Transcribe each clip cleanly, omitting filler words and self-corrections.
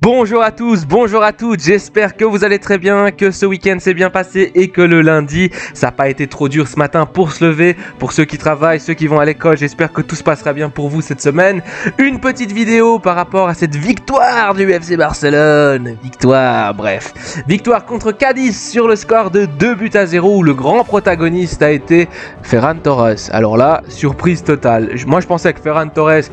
Bonjour à tous, bonjour à toutes, j'espère que vous allez très bien, que ce week-end s'est bien passé et que le lundi, ça n'a pas été trop dur ce matin pour se lever. Pour ceux qui travaillent, ceux qui vont à l'école, j'espère que tout se passera bien pour vous cette semaine. Une petite vidéo par rapport à cette victoire du FC Barcelone. Victoire contre Cadiz sur le score de 2-0 où le grand protagoniste a été Ferran Torres. Alors là, surprise totale. Moi je pensais que Ferran Torres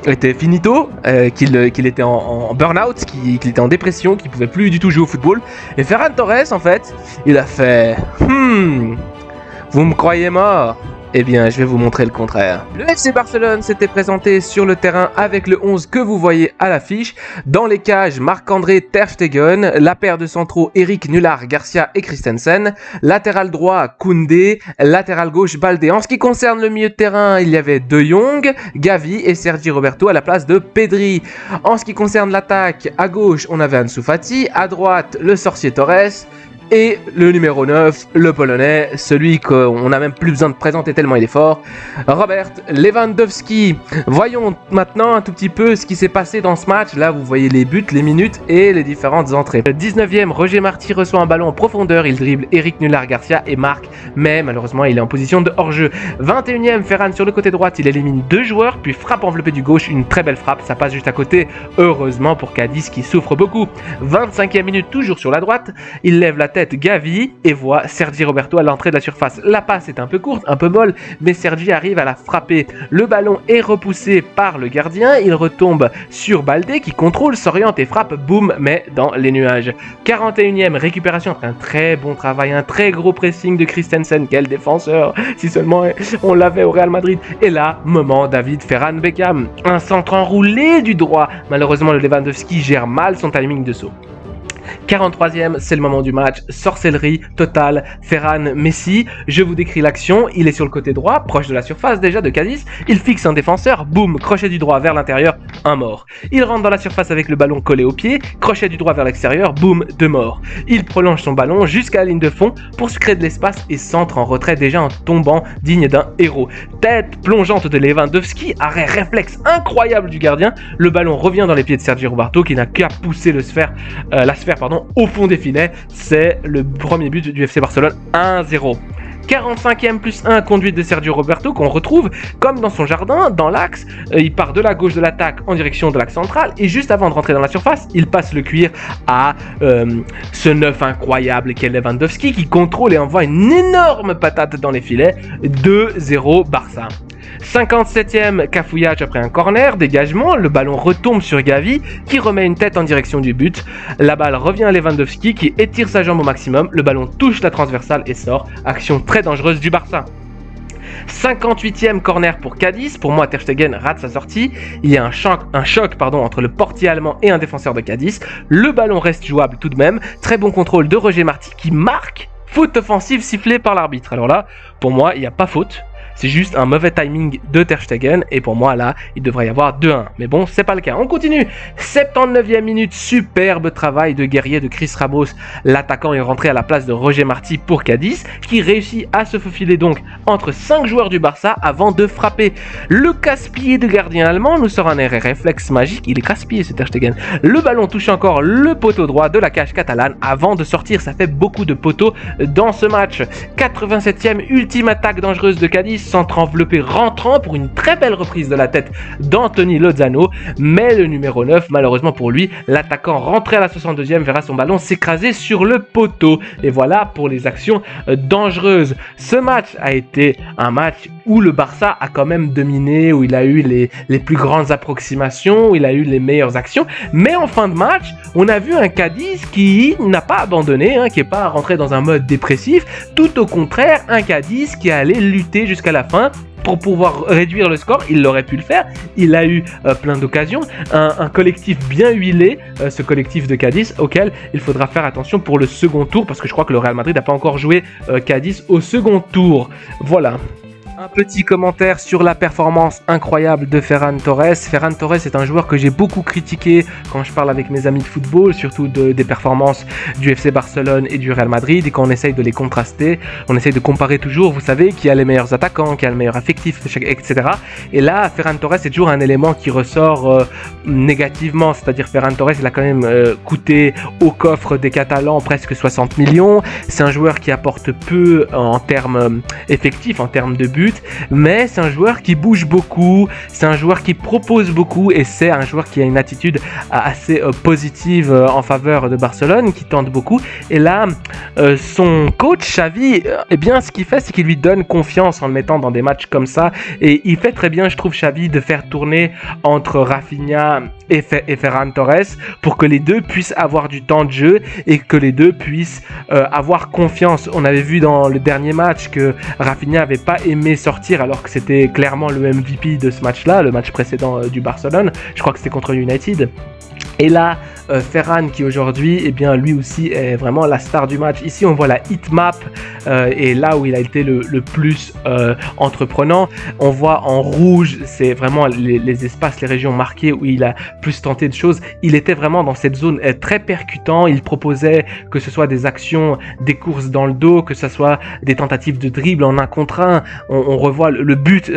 était finito, qu'il était en burn-out, qu'il était en dépression, qu'il pouvait plus du tout jouer au football. Et Ferran Torres, en fait, il a fait vous me croyez mort? Eh bien, je vais vous montrer le contraire. Le FC Barcelone s'était présenté sur le terrain avec le 11 que vous voyez à l'affiche. Dans les cages, Marc-André Ter Stegen, la paire de centraux Eric Nulard, Garcia et Christensen, latéral droit Koundé, latéral gauche Baldé. En ce qui concerne le milieu de terrain, il y avait De Jong, Gavi et Sergi Roberto à la place de Pedri. En ce qui concerne l'attaque, à gauche, on avait Ansu Fati, à droite, le sorcier Torres. Et le numéro 9, le Polonais, celui qu'on n'a même plus besoin de présenter tellement il est fort, Robert Lewandowski. Voyons maintenant un tout petit peu ce qui s'est passé dans ce match. Là, vous voyez les buts, les minutes et les différentes entrées. Le 19e, Roger Marti reçoit un ballon en profondeur. Il dribble Eric Nulard Garcia et marque, mais malheureusement, il est en position de hors-jeu. 21e, Ferran sur le côté droit, il élimine deux joueurs, puis frappe enveloppée du gauche, une très belle frappe. Ça passe juste à côté, heureusement pour Cadiz qui souffre beaucoup. 25e minute, toujours sur la droite, il lève la tête Gavi et voit Sergi Roberto à l'entrée de la surface. La passe est un peu courte, un peu molle, mais Sergi arrive à la frapper. Le ballon est repoussé par le gardien, il retombe sur Baldé qui contrôle, s'oriente et frappe, boum, mais dans les nuages. 41e récupération après un très bon travail, un très gros pressing de Christensen, quel défenseur, si seulement on l'avait au Real Madrid. Et là, moment David Ferran Beckham, un centre enroulé du droit. Malheureusement, le Lewandowski gère mal son timing de saut. 43e, c'est le moment du match, sorcellerie totale, Ferran Messi, je vous décris l'action, il est sur le côté droit, proche de la surface déjà de Cadiz, il fixe un défenseur, boum, crochet du droit vers l'intérieur, un mort. Il rentre dans la surface avec le ballon collé au pied, crochet du droit vers l'extérieur, boum, deux morts. Il prolonge son ballon jusqu'à la ligne de fond pour se créer de l'espace et centre en retrait déjà en tombant digne d'un héros. Tête plongeante de Lewandowski, arrêt réflexe incroyable du gardien, le ballon revient dans les pieds de Sergi Roberto qui n'a qu'à pousser la sphère au fond des filets. C'est le premier but du FC Barcelone, 1-0. 45e plus 1, conduite de Sergio Roberto qu'on retrouve comme dans son jardin, dans l'axe. Il part de la gauche de l'attaque en direction de l'axe central et juste avant de rentrer dans la surface, il passe le cuir à ce neuf incroyable qu'est Lewandowski qui contrôle et envoie une énorme patate dans les filets. 2-0 Barça. 57e cafouillage après un corner, dégagement, le ballon retombe sur Gavi qui remet une tête en direction du but. La balle revient à Lewandowski qui étire sa jambe au maximum, le ballon touche la transversale et sort. Action très dangereuse du Barça. 58e corner pour Cadiz, pour moi Ter Stegen rate sa sortie, il y a un choc entre le portier allemand et un défenseur de Cadiz, le ballon reste jouable tout de même, très bon contrôle de Roger Marti qui marque, faute offensive sifflée par l'arbitre. Alors là, pour moi il n'y a pas faute. C'est juste un mauvais timing de Ter Stegen et pour moi là, il devrait y avoir 2-1. Mais bon, c'est pas le cas. On continue. 79e minute, superbe travail de guerrier de Chris Ramos. L'attaquant est rentré à la place de Roger Marti pour Cadiz qui réussit à se faufiler donc entre 5 joueurs du Barça avant de frapper. Le casse-pied de gardien allemand nous sort un arrêt réflexe magique. Il est casse-pied ce Ter Stegen. Le ballon touche encore le poteau droit de la cage catalane avant de sortir. Ça fait beaucoup de poteaux dans ce match. 87e, ultime attaque dangereuse de Cadiz. Centre enveloppé rentrant pour une très belle reprise de la tête d'Anthony Lozano, mais le numéro 9, malheureusement pour lui, l'attaquant rentré à la 62e verra son ballon s'écraser sur le poteau. Et voilà pour les actions dangereuses. Ce match a été un match où le Barça a quand même dominé, où il a eu les plus grandes approximations, où il a eu les meilleures actions, mais en fin de match, on a vu un Cadiz qui n'a pas abandonné, qui n'est pas rentré dans un mode dépressif, tout au contraire, un Cadiz qui est allé lutter jusqu'à la fin pour pouvoir réduire le score. Il aurait pu le faire, il a eu plein d'occasions, un collectif bien huilé, ce collectif de Cadiz auquel il faudra faire attention pour le second tour parce que je crois que le Real Madrid n'a pas encore joué Cadiz au second tour. Voilà. Un petit commentaire sur la performance incroyable de Ferran Torres. Ferran Torres est un joueur que j'ai beaucoup critiqué quand je parle avec mes amis de football, surtout des performances du FC Barcelone et du Real Madrid. Et quand on essaye de les contraster, on essaye de comparer toujours, vous savez, qui a les meilleurs attaquants, qui a le meilleur affectif, etc. Et là, Ferran Torres est toujours un élément qui ressort négativement. C'est-à-dire Ferran Torres, il a quand même coûté au coffre des Catalans presque 60 millions. C'est un joueur qui apporte peu en termes effectifs, en termes de buts. Mais c'est un joueur qui bouge beaucoup, c'est un joueur qui propose beaucoup et c'est un joueur qui a une attitude assez positive en faveur de Barcelone, qui tente beaucoup. Et là, son coach Xavi, eh bien, ce qu'il fait, c'est qu'il lui donne confiance en le mettant dans des matchs comme ça. Et il fait très bien, je trouve, Xavi, de faire tourner entre Rafinha et Ferran Torres pour que les deux puissent avoir du temps de jeu et que les deux puissent avoir confiance. On avait vu dans le dernier match que Rafinha n'avait pas aimé sortir alors que c'était clairement le MVP de ce match-là, le match précédent du Barcelone. Je crois que c'était contre United. Et là, Ferran qui aujourd'hui, eh bien, lui aussi est vraiment la star du match. Ici, on voit la heatmap et là où il a été le plus entreprenant. On voit en rouge, c'est vraiment les espaces, les régions marquées où il a plus tenté de choses. Il était vraiment dans cette zone très percutant. Il proposait que ce soit des actions, des courses dans le dos, que ce soit des tentatives de dribble en 1 contre 1. On revoit le but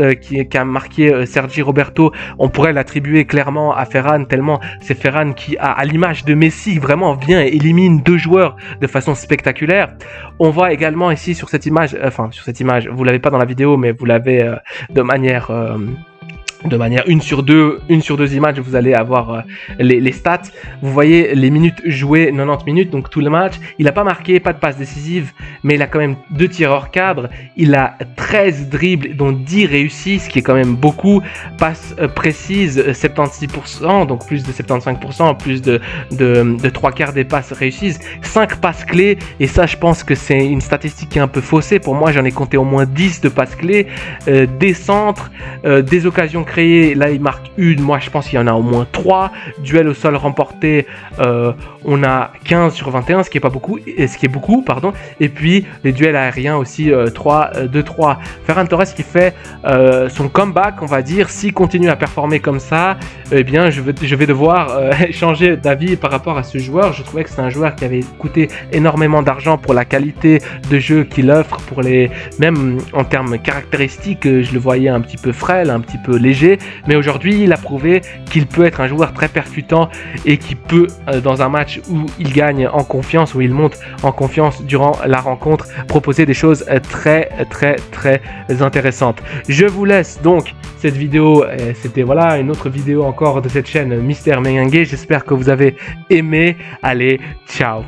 qu'a marqué Sergi Roberto. On pourrait l'attribuer clairement à Ferran, tellement c'est Ferran qui, à l'image de Messi, vraiment vient et élimine 2 joueurs de façon spectaculaire. On voit également ici sur cette image, vous l'avez pas dans la vidéo, mais vous l'avez de manière une sur deux images, vous allez avoir les stats. Vous voyez les minutes jouées, 90 minutes, donc tout le match. Il n'a pas marqué, pas de passe décisive, mais il a quand même 2 tirs hors cadre. Il a 13 dribbles, dont 10 réussis, ce qui est quand même beaucoup. Passes précises, 76%, donc plus de 75%, plus de 3 quarts des passes réussies. 5 passes clés, et ça, je pense que c'est une statistique qui est un peu faussée. Pour moi, j'en ai compté au moins 10 de passes clés, des centres, des occasions créées. Là, il marque une. Moi, je pense qu'il y en a au moins 3. Duel au sol remporté, on a 15 sur 21, ce qui est beaucoup, pardon. Et puis, les duels aériens aussi, 2-3. Ferran Torres qui fait son comeback, on va dire. S'il continue à performer comme ça, eh bien, je vais devoir changer d'avis par rapport à ce joueur. Je trouvais que c'est un joueur qui avait coûté énormément d'argent pour la qualité de jeu qu'il offre, même en termes caractéristiques, je le voyais un petit peu frêle, un petit peu léger. Mais aujourd'hui, il a prouvé qu'il peut être un joueur très percutant et qui peut, dans un match où il gagne en confiance, où il monte en confiance durant la rencontre, proposer des choses très, très, très intéressantes. Je vous laisse donc cette vidéo. C'était voilà une autre vidéo encore de cette chaîne Mister Merengue. J'espère que vous avez aimé. Allez, ciao!